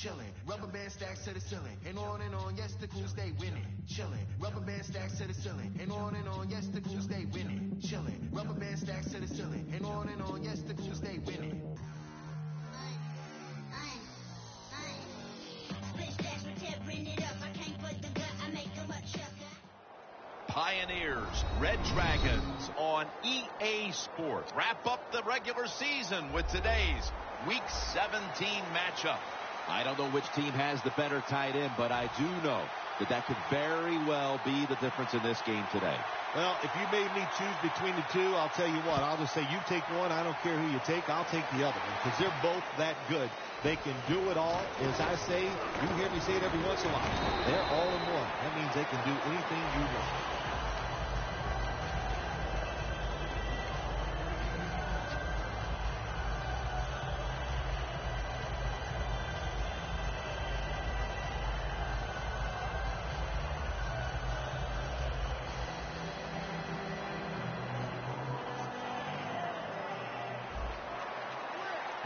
chilling. Rubber band stacks to the ceiling, and on, yes, the crew stay winning. Chilling. Rubber band stacks to the ceiling, and on, yes, the crew stay winning. Chilling. Rubber band stacks to the ceiling, and on, yes, the crew stay winning. Pioneers, Red Dragons on EA Sports. Wrap up the regular season with today's Week 17 matchup. I don't know which team has the better tight end, but I do know that could very well be the difference in this game today. Well, if you made me choose between the two, I'll tell you what. I'll just say you take one. I don't care who you take. I'll take the other one because they're both that good. They can do it all. As I say, you hear me say it every once in a while. They're all in one. That means they can do anything you want.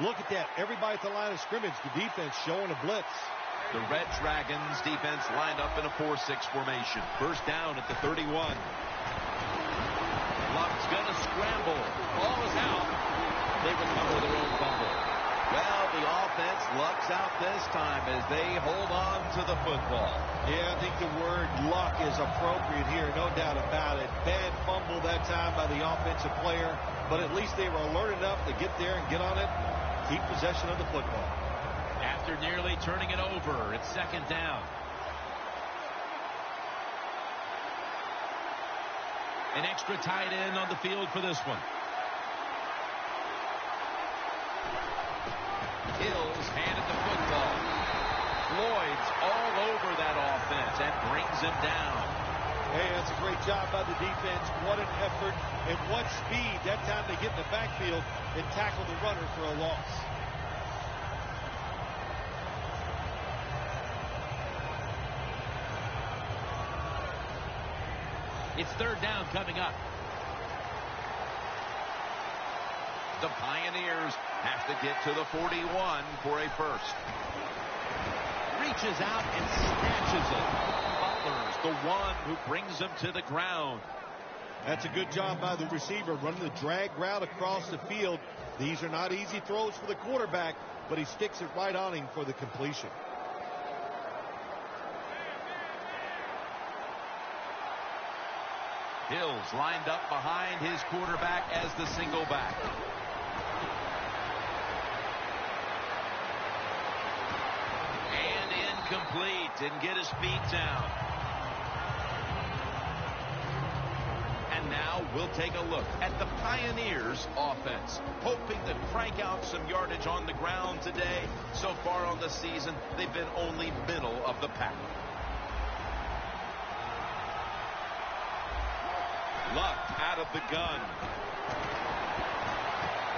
Look at that. Everybody at the line of scrimmage. The defense showing a blitz. The Red Dragons defense lined up in a 4-6 formation. First down at the 31. Luck's going to scramble. Ball is out. They recover their own fumble. Well, the offense lucks out this time as they hold on to the football. Yeah, I think the word luck is appropriate here. No doubt about it. Bad fumble that time by the offensive player. But at least they were alert enough to get there and get on it. Keep possession of the football. After nearly turning it over, it's second down. An extra tight end on the field for this one. Hills handed the football. Floyd's all over that offense and brings him down. Hey, that's a great job by the defense. What an effort and what speed. That time they get in the backfield and tackle the runner for a loss. It's third down coming up. The Pioneers have to get to the 41 for a first. Reaches out and snatches it. Butler's the one who brings him to the ground. That's a good job by the receiver, running the drag route across the field. These are not easy throws for the quarterback, but he sticks it right on him for the completion. Hills lined up behind his quarterback as the single back. And incomplete. Didn't get his feet down. And now we'll take a look at the Pioneers offense, hoping to crank out some yardage on the ground today. So far on the season, they've been only middle of the pack. Luck out of the gun.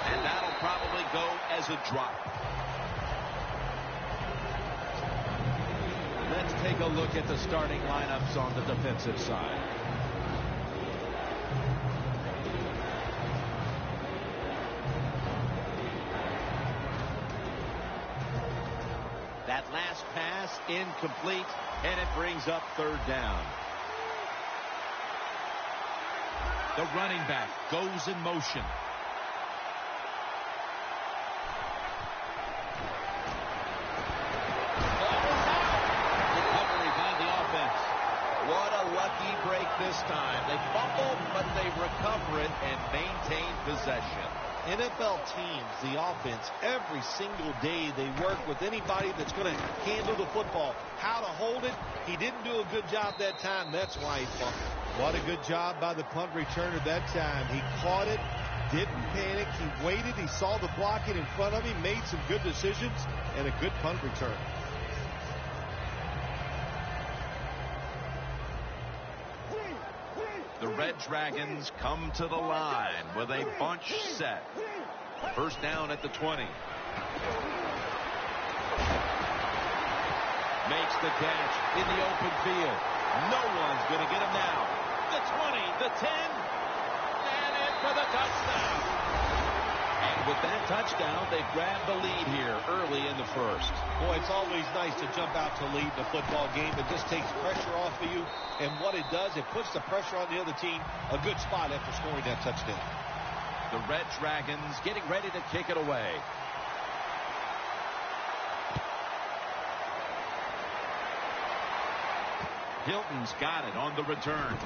And that'll probably go as a drop. Let's take a look at the starting lineups on the defensive side. That last pass incomplete, and it brings up third down. The running back goes in motion. Recovery by the offense. What a lucky break this time. They fumble, but they recover it and maintain possession. NFL teams, the offense, every single day they work with anybody that's going to handle the football. How to hold it, he didn't do a good job that time. That's why he fumbled. What a good job by the punt returner that time. He caught it, didn't panic. He waited. He saw the blockade in front of him, made some good decisions, and a good punt return. The Red Dragons come to the line with a bunch set. First down at the 20. Makes the catch in the open field. No one's going to get him now. The 20, the 10, and in for the touchdown. And with that touchdown, they grabbed the lead here early in the first. Boy, it's always nice to jump out to lead the football game. It just takes pressure off of you. And what it does, it puts the pressure on the other team. A good spot after scoring that touchdown. The Red Dragons getting ready to kick it away. Hilton's got it on the return.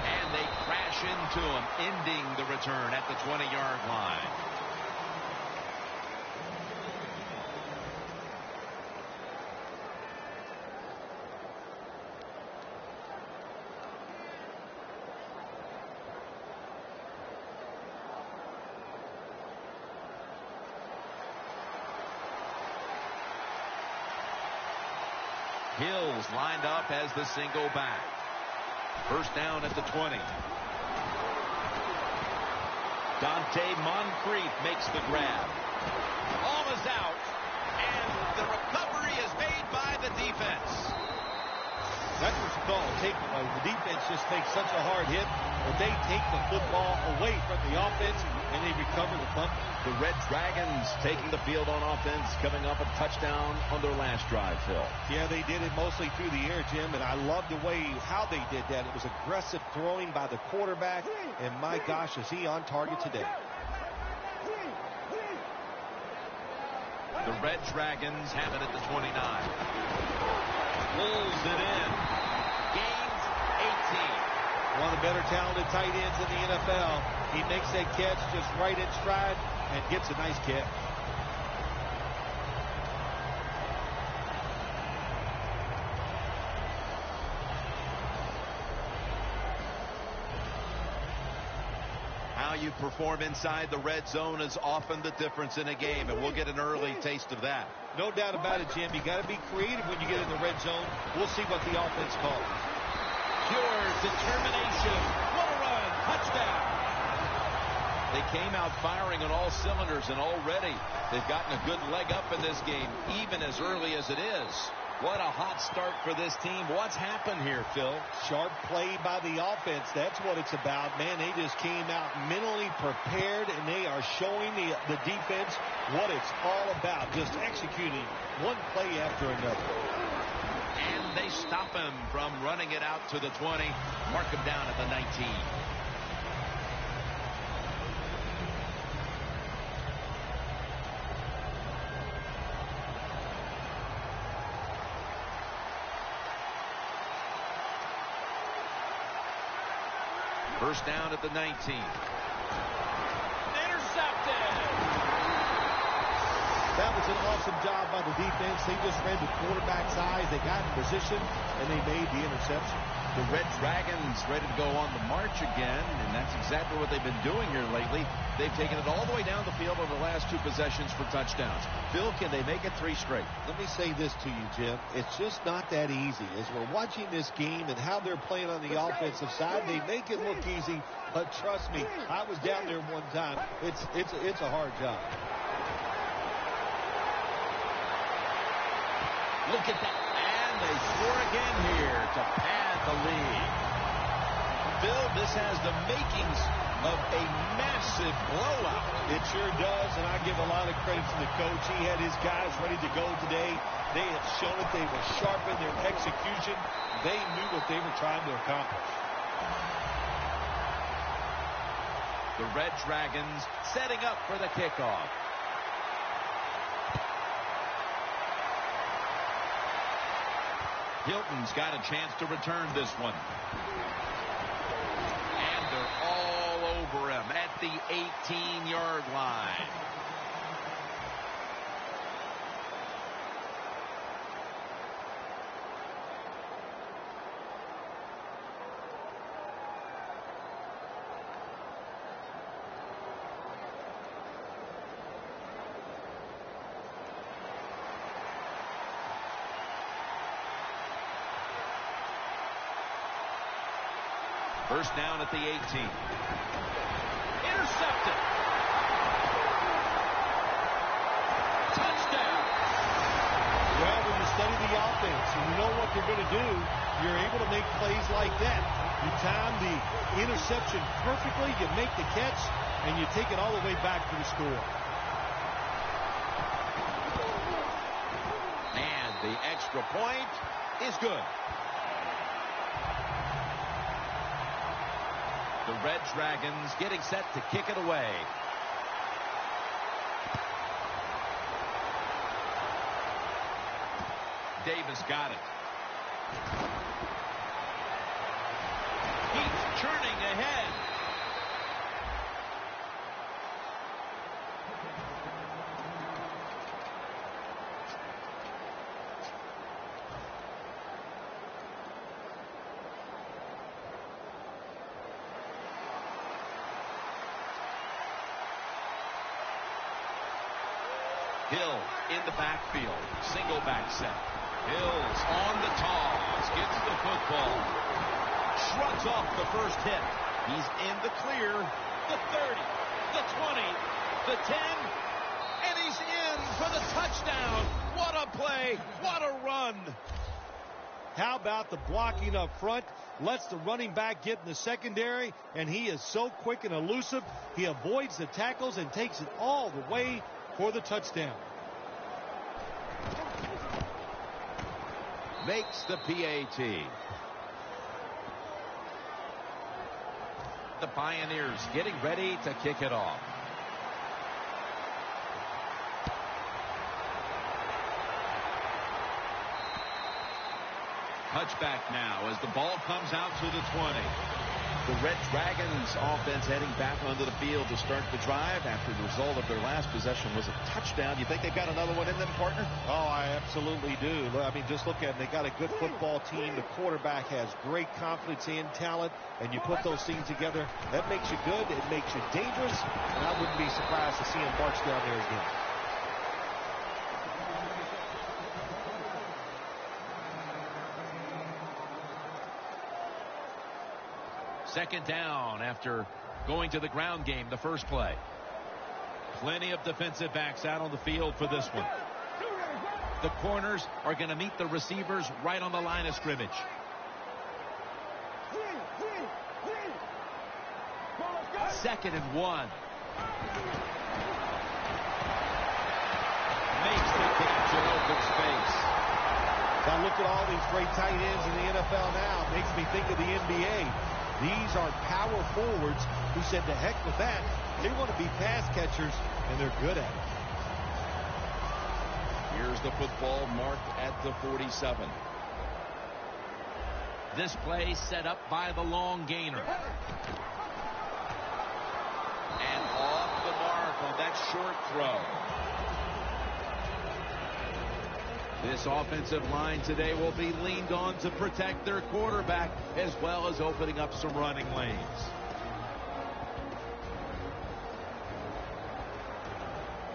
And they crash into him, ending the return at the 20-yard line. Hills lined up as the single back. First down at the 20. Dante Moncrief makes the grab. Ball is out, and the recovery is made by the defense. That's what you call a takeaway. The defense just makes such a hard hit, but they take the football away from the offense, and they recover the punt. The Red Dragons taking the field on offense, coming up a touchdown on their last drive, Phil. Yeah, they did it mostly through the air, Jim, and I love the way how they did that. It was aggressive throwing by the quarterback, and my gosh, is he on target today. The Red Dragons have it at the 29. Pulls it in. Gains 18. One of the better talented tight ends in the NFL. He makes that catch just right in stride and gets a nice catch. How you perform inside the red zone is often the difference in a game, and we'll get an early taste of that. No doubt about it, Jim. You got to be creative when you get in the red zone. We'll see what the offense calls. Pure determination. What a run. Touchdown. They came out firing on all cylinders, and already they've gotten a good leg up in this game, even as early as it is. What a hot start for this team. What's happened here, Phil? Sharp play by the offense. That's what it's about. Man, they just came out mentally prepared, and they are showing the defense what it's all about, just executing one play after another. And they stop him from running it out to the 20. Mark him down at the 19. First down at the 19. Intercepted. That was an awesome job by the defense. They just read the quarterback's eyes. They got in position, and they made the interception. The Red Dragons ready to go on the march again, and that's exactly what they've been doing here lately. They've taken it all the way down the field over the last two possessions for touchdowns. Phil, can they make it 3 straight? Let me say this to you, Jim. It's just not that easy. As we're watching this game and how they're playing on the offensive side, they make it look easy, but trust me, I was down there one time. It's a hard job. Look at that. And they score again here to pad the lead. Phil, this has the makings of a massive blowout. It sure does, and I give a lot of credit to the coach. He had his guys ready to go today. They have shown it. They were sharp in their execution. They knew what they were trying to accomplish. The Red Dragons setting up for the kickoff. Hilton's got a chance to return this one. And they're all over him at the 18-yard line. First down at the 18. Intercepted. Touchdown. Well, when you study the offense and you know what they're going to do, you're able to make plays like that. You time the interception perfectly, you make the catch, and you take it all the way back to the score. And the extra point is good. The Red Dragons getting set to kick it away. Davis got it. He's churning ahead. Hill in the backfield. Single back set. Hill's on the toss. Gets the football. Shrugs off the first hit. He's in the clear. The 30. The 20. The 10. And he's in for the touchdown. What a play. What a run. How about the blocking up front? Lets the running back get in the secondary, and he is so quick and elusive. He avoids the tackles and takes it all the way for the touchdown. Makes the PAT. The Pioneers getting ready to kick it off. Touchback now as the ball comes out to the 20. The Red Dragons offense heading back onto the field to start the drive after the result of their last possession was a touchdown. You think they've got another one in them, partner? Oh, I absolutely do. I mean, just look at it. They got a good football team. The quarterback has great confidence and talent, and you put those things together, that makes you good. It makes you dangerous, and I wouldn't be surprised to see him march down there again. Second down after going to the ground game the first play. Plenty of defensive backs out on the field for this one. The corners are going to meet the receivers right on the line of scrimmage. Second and 1. Makes the catch in open space. Now look at all these great tight ends in the NFL now. Makes me think of the NBA. These are power forwards who said to heck with that. They want to be pass catchers, and they're good at it. Here's the football marked at the 47. This play set up by the long gainer. And off the mark on that short throw. This offensive line today will be leaned on to protect their quarterback as well as opening up some running lanes.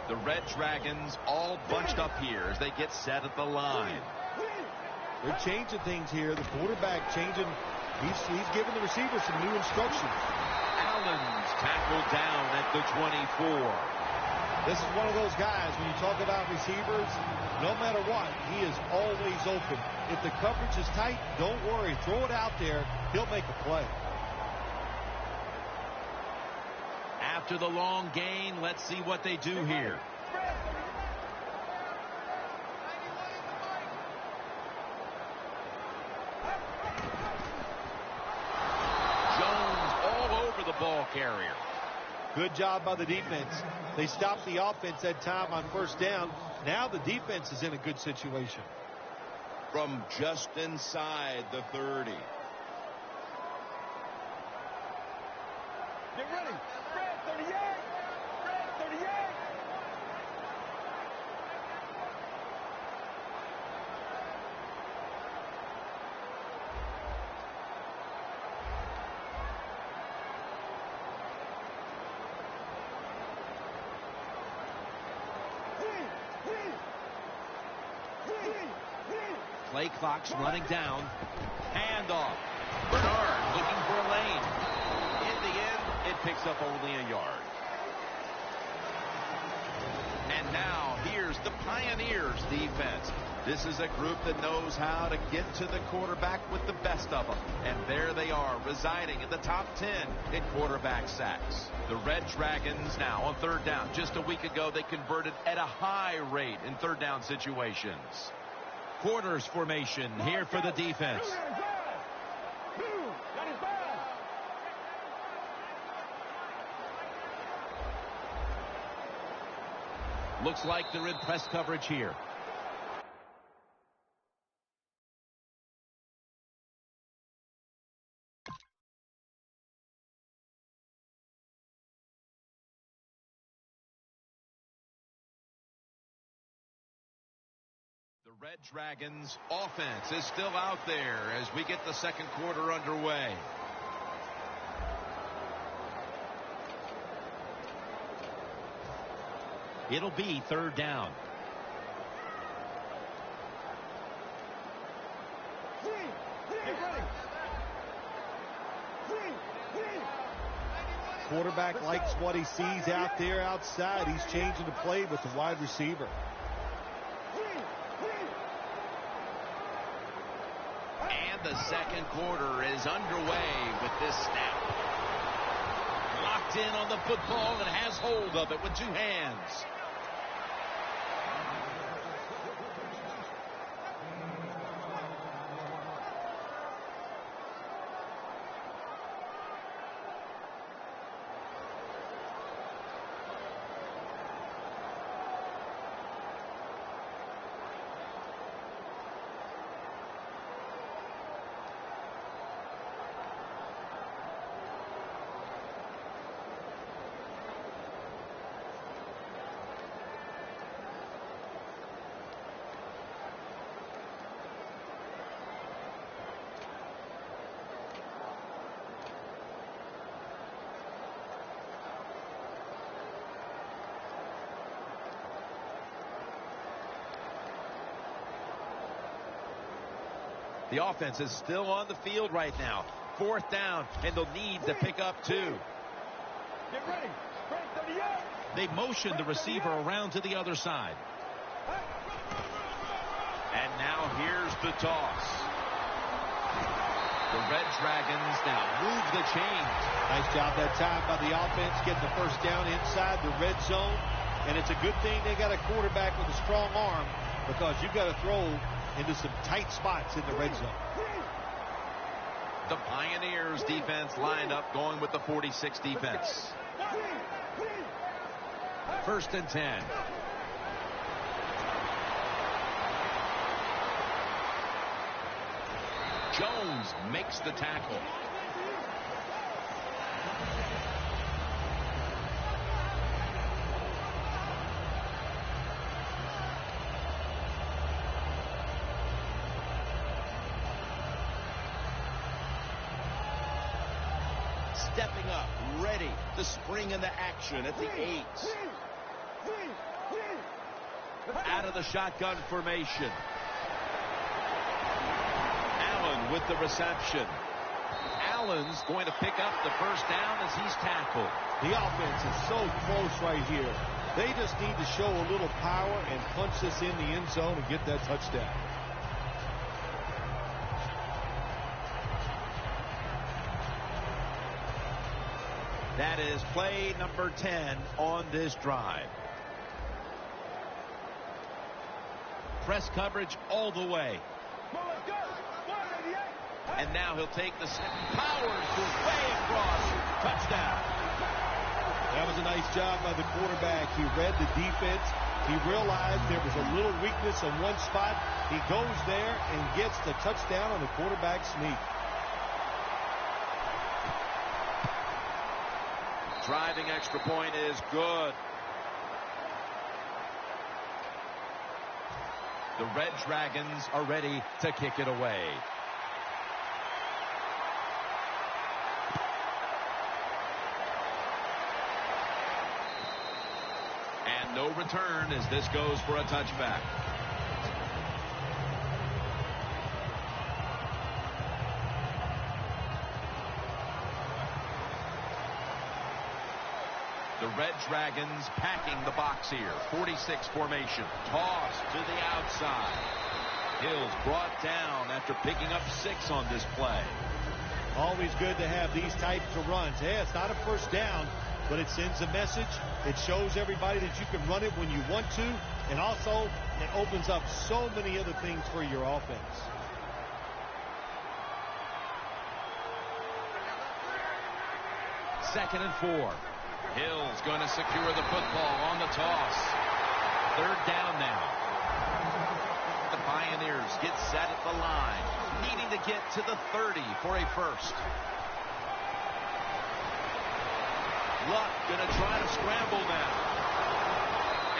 The Red Dragons all bunched up here as they get set at the line. They're changing things here. The quarterback changing. He's giving the receiver some new instructions. Allen's tackled down at the 24. This is one of those guys, when you talk about receivers, no matter what, he is always open. If the coverage is tight, don't worry. Throw it out there. He'll make a play. After the long gain, let's see what they do here. Jones all over the ball carrier. Good job by the defense. They stopped the offense that time on first down. Now the defense is in a good situation. From just inside the 30. Get ready. Fred, 38. Fred, 38. Play clock's running down. Handoff. Bernard looking for a lane. In the end, it picks up only a yard. And now here's Here's the Pioneers defense. This is a group that knows how to get to the quarterback with the best of them. And there they are, residing in the top 10 in quarterback sacks. The Red Dragons now on third down. Just a week ago, they converted at a high rate in third down situations. Quarters formation here for the defense. Looks like they're in press coverage here. The Red Dragons offense is still out there as we get the second quarter underway. It'll be third down. Quarterback likes what he sees out there outside. He's changing the play with the wide receiver. And the second quarter is underway with this snap. Locked in on the football and has hold of it with two hands. The offense is still on the field right now. Fourth down, and they'll need to pick up two. Get ready. Break 38. They motion the receiver around to the other side. And now here's the toss. The Red Dragons now move the chains. Nice job that time by the offense getting the first down inside the red zone. And it's a good thing they got a quarterback with a strong arm, because you've got to throw into some tight spots in the red zone. The Pioneers defense lined up going with the 46 defense. First and 10. Jones makes the tackle. Stepping up, ready to spring into action at the 8. Out of the shotgun formation. Allen with the reception. Allen's going to pick up the first down as he's tackled. The offense is so close right here. They just need to show a little power and punch this in the end zone and get that touchdown. That is play number 10 on this drive. Press coverage all the way. And now he'll take the snap. Powers goes way across. Touchdown. That was a nice job by the quarterback. He read the defense. He realized there was a little weakness in one spot. He goes there and gets the touchdown on the quarterback sneak. Driving extra point is good. The Red Dragons are ready to kick it away. And no return as this goes for a touchback. The Red Dragons packing the box here. 46 formation. Toss to the outside. Hills brought down after picking up 6 on this play. Always good to have these types of runs. Yeah, it's not a first down, but it sends a message. It shows everybody that you can run it when you want to, and also it opens up so many other things for your offense. Second and 4. Hill's going to secure the football on the toss. Third down now. The Pioneers get set at the line, needing to get to the 30 for a first. Luck going to try to scramble now.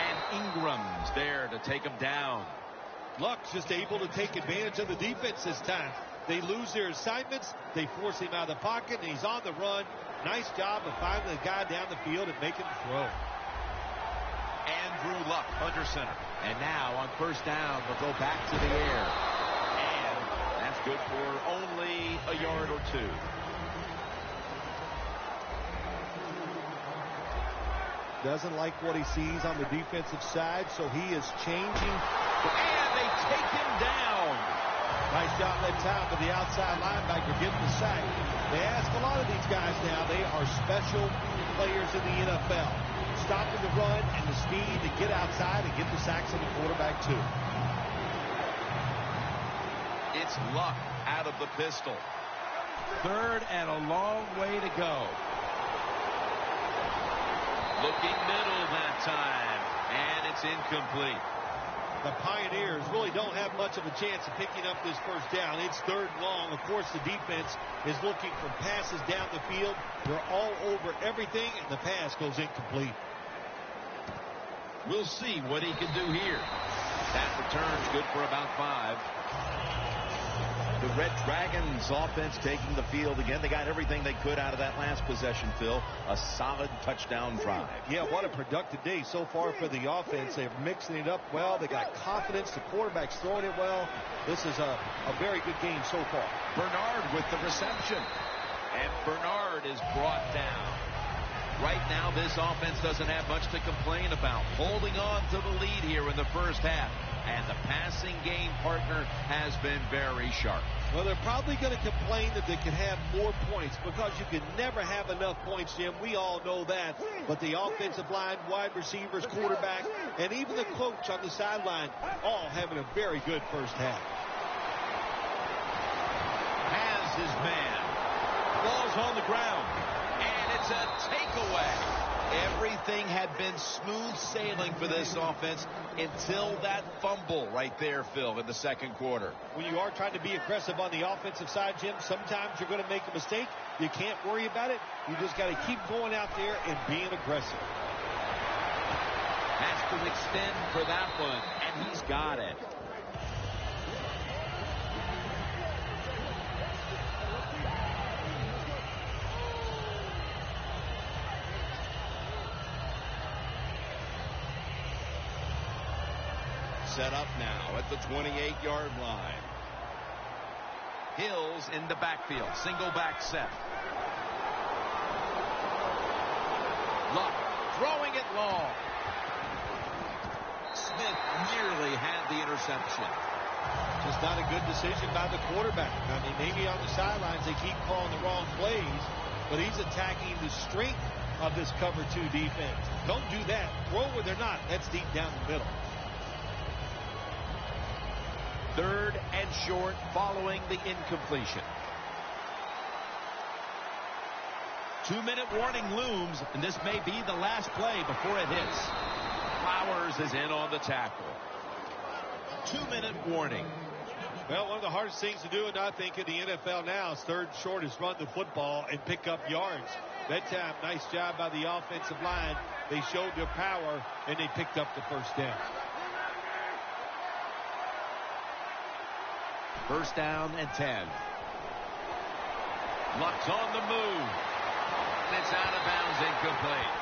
And Ingram's there to take him down. Luck's just able to take advantage of the defense this time. They lose their assignments. They force him out of the pocket, and he's on the run. Nice job of finding the guy down the field and making the throw. Andrew Luck under center. And now on first down, they'll go back to the air. And that's good for only a yard or 2. Doesn't like what he sees on the defensive side, so he is changing. And they take him down. Nice job that time for the outside linebacker getting the sack. They ask a lot of these guys now. They are special players in the NFL. Stopping the run and the speed to get outside and get the sacks on the quarterback too. It's Luck out of the pistol. Third and a long way to go. Looking middle that time. And it's incomplete. The Pioneers really don't have much of a chance of picking up this first down. It's third and long. Of course, the defense is looking for passes down the field. They're all over everything, and the pass goes incomplete. We'll see what he can do here. That return's good for about 5. The Red Dragons offense taking the field again. They got everything they could out of that last possession, Phil. A solid touchdown drive. Yeah, what a productive day so far for the offense. They're mixing it up well. They got confidence. The quarterback's throwing it well. This is a very good game so far. Bernard with the reception. And Bernard is brought down. Right now, this offense doesn't have much to complain about. Holding on to the lead here in the first half. And the passing game partner has been very sharp. Well, they're probably going to complain that they can have more points because you can never have enough points, Jim. We all know that. But the offensive line, wide receivers, quarterback, and even the coach on the sideline all having a very good first half. Has his man. Ball's on the ground. And it's a takeaway. Everything had been smooth sailing for this offense until that fumble right there, Phil, in the second quarter. When you are trying to be aggressive on the offensive side, Jim, sometimes you're going to make a mistake. You can't worry about it. You just got to keep going out there and being aggressive. Has to extend for that one, and he's got it. Set up now at the 28-yard line. Hills in the backfield. Single back set. Luck throwing it long. Smith nearly had the interception. Just not a good decision by the quarterback. I mean, maybe on the sidelines they keep calling the wrong plays, but he's attacking the strength of this cover 2 defense. Don't do that. Throw where they're not. That's deep down the middle. Third and short following the incompletion. 2-minute warning looms, and this may be the last play before it hits. Flowers is in on the tackle. 2-minute warning. Well, one of the hardest things to do, and I think in the NFL now, is third and short is run the football and pick up yards. That time, nice job by the offensive line. They showed their power, and they picked up the first down. First down and 10. Luck's on the move. And it's out of bounds, incomplete.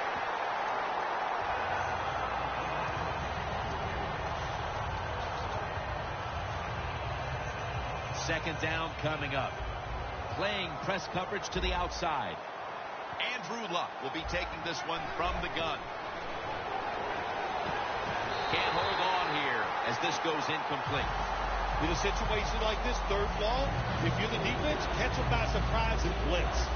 Second down coming up. Playing press coverage to the outside. Andrew Luck will be taking this one from the gun. Can't hold on here as this goes incomplete. In a situation like this, third long, if you're the defense, catch them by surprise and blitz.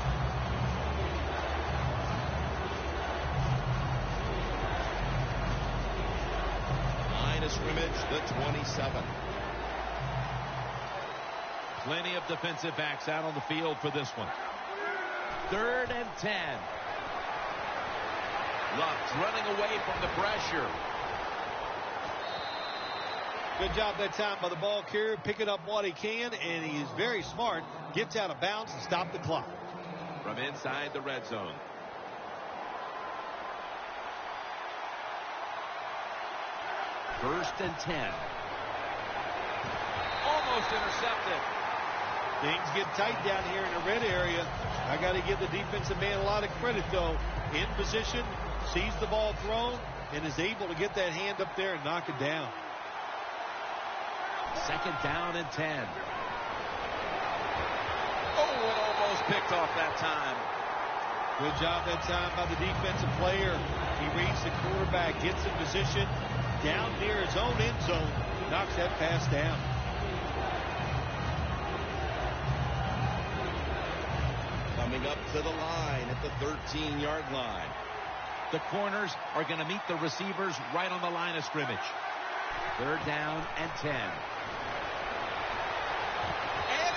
Line of scrimmage, the 27. Plenty of defensive backs out on the field for this one. 3rd and 10. Luck running away from the pressure. Good job that time by the ball carrier, picking up what he can, and he is very smart. Gets out of bounds to stop the clock. From inside the red zone. First and 10. Almost intercepted. Things get tight down here in the red area. I got to give the defensive man a lot of credit, though. In position, sees the ball thrown, and is able to get that hand up there and knock it down. 2nd down and 10. Oh, it almost picked off that time. Good job that time by the defensive player. He reads the quarterback, gets in position, down near his own end zone, knocks that pass down. Coming up to the line at the 13-yard line. The corners are going to meet the receivers right on the line of scrimmage. 3rd down and 10. And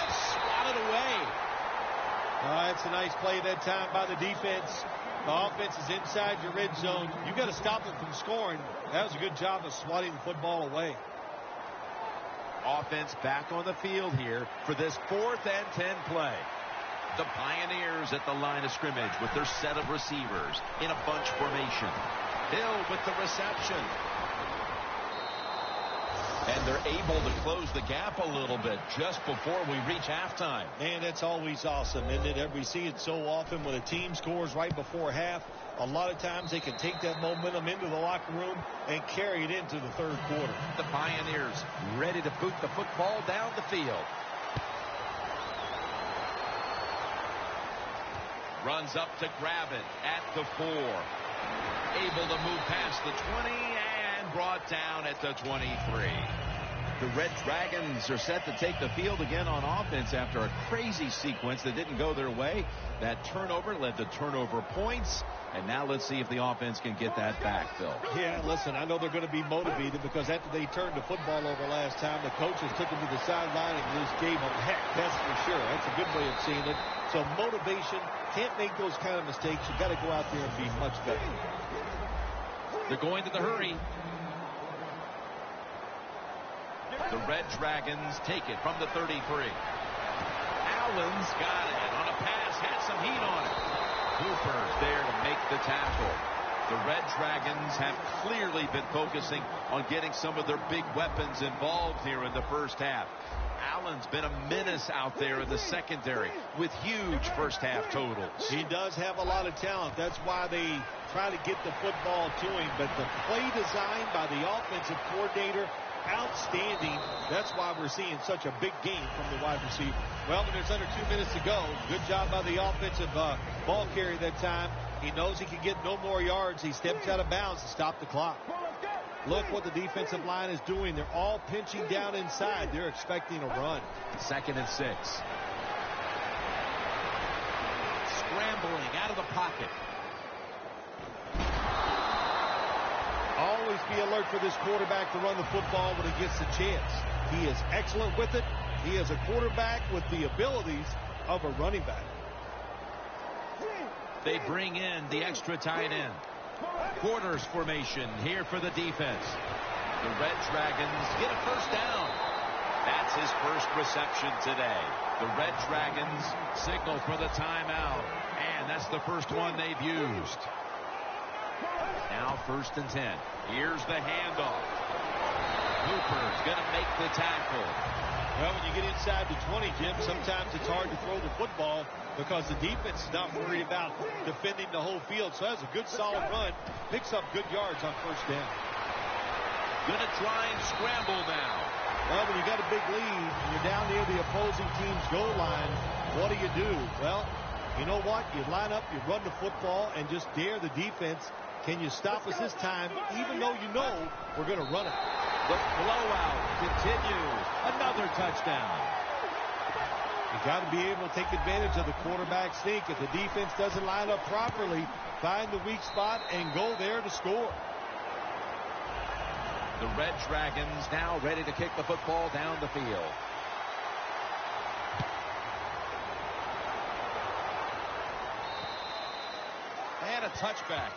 it's swatted away. That's a nice play that time by the defense. The offense is inside your red zone. You got to stop them from scoring. That was a good job of swatting the football away. Offense back on the field here for this 4th and 10 play. The Pioneers at the line of scrimmage with their set of receivers in a bunch formation. Hill with the reception. And they're able to close the gap a little bit just before we reach halftime. Man, that's always awesome, isn't it? We see it so often when a team scores right before half. A lot of times they can take that momentum into the locker room and carry it into the 3rd quarter. The Pioneers ready to boot the football down the field. Runs up to grab it at the 4. Able to move past the 20 and brought down at the 23. The Red Dragons are set to take the field again on offense after a crazy sequence that didn't go their way. That turnover led to turnover points. And now let's see if the offense can get that back, Phil. Yeah, listen, I know they're going to be motivated because after they turned the football over last time, the coaches took them to the sideline and just gave them heck. That's for sure. That's a good way of seeing it. So motivation, can't make those kind of mistakes. You got to go out there and be much better. They're going to the hurry. The Red Dragons take it from the 33. Allen's got it on a pass, had some heat on it. Cooper's there to make the tackle. The Red Dragons have clearly been focusing on getting some of their big weapons involved here in the first half. Allen's been a menace out there in the secondary with huge first-half totals. He does have a lot of talent. That's why they try to get the football to him. But the play design by the offensive coordinator, outstanding. That's why we're seeing such a big game from the wide receiver. Well, when there's under 2 minutes to go, good job by the offensive ball carrier that time. He knows he can get no more yards. He steps out of bounds to stop the clock. Look what the defensive line is doing. They're all pinching down inside. They're expecting a run. 2nd and 6. Scrambling out of the pocket. Always be alert for this quarterback to run the football when he gets the chance. He is excellent with it. He is a quarterback with the abilities of a running back. They bring in the extra tight end. Quarters formation here for the defense. The Red Dragons get a first down. That's his first reception today. The Red Dragons signal for the timeout. And that's the first one they've used. Now 1st and 10. Here's the handoff. Cooper's going to make the tackle. Well, when you get inside the 20, Jim, sometimes it's hard to throw the football because the defense is not worried about defending the whole field. So that's a good, solid run. Picks up good yards on first down. Going to try and scramble now. Well, when you got a big lead, and you're down near the opposing team's goal line, what do? Well, You know what? You line up, you run the football, and just dare the defense. Can you stop us this time, even though you know we're going to run it? The blowout continues. Another touchdown. You got to be able to take advantage of the quarterback sneak. If the defense doesn't line up properly, find the weak spot and go there to score. The Red Dragons now ready to kick the football down the field. And a touchback.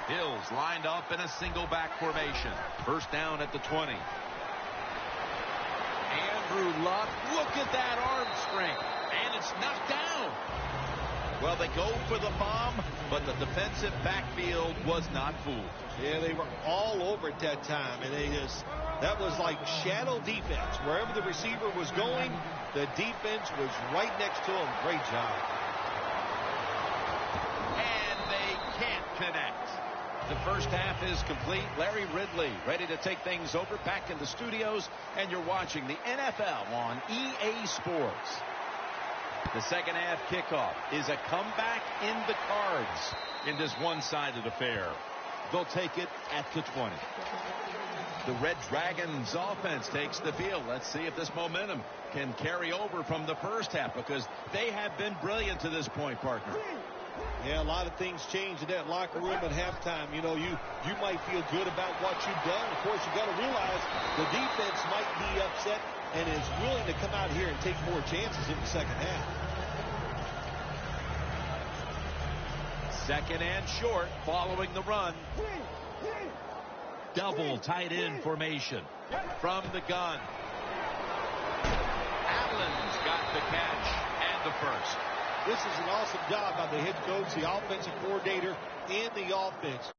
Bills lined up in a single back formation. First down at the 20. Andrew Luck, look at that arm strength. And it's knocked down. Well, they go for the bomb, but the defensive backfield was not fooled. Yeah, they were all over at that time, and that was like shadow defense. Wherever the receiver was going, the defense was right next to him. Great job. And they can't connect. The first half is complete. Larry Ridley ready to take things over back in the studios, and you're watching the NFL on EA Sports. The second half kickoff is a comeback in the cards in this one-sided affair. They'll take it at the 20. The Red Dragons offense takes the field. Let's see if this momentum can carry over from the first half, because they have been brilliant to this point, partner. Yeah, a lot of things change in that locker room at halftime. You know, you might feel good about what you've done. Of course, you got to realize the defense might be upset and is willing to come out here and take more chances in the second half. Second and short following the run. Double tight end formation from the gun. Allen's got the catch and the first. This is an awesome job by the head coach, the offensive coordinator, and the offense.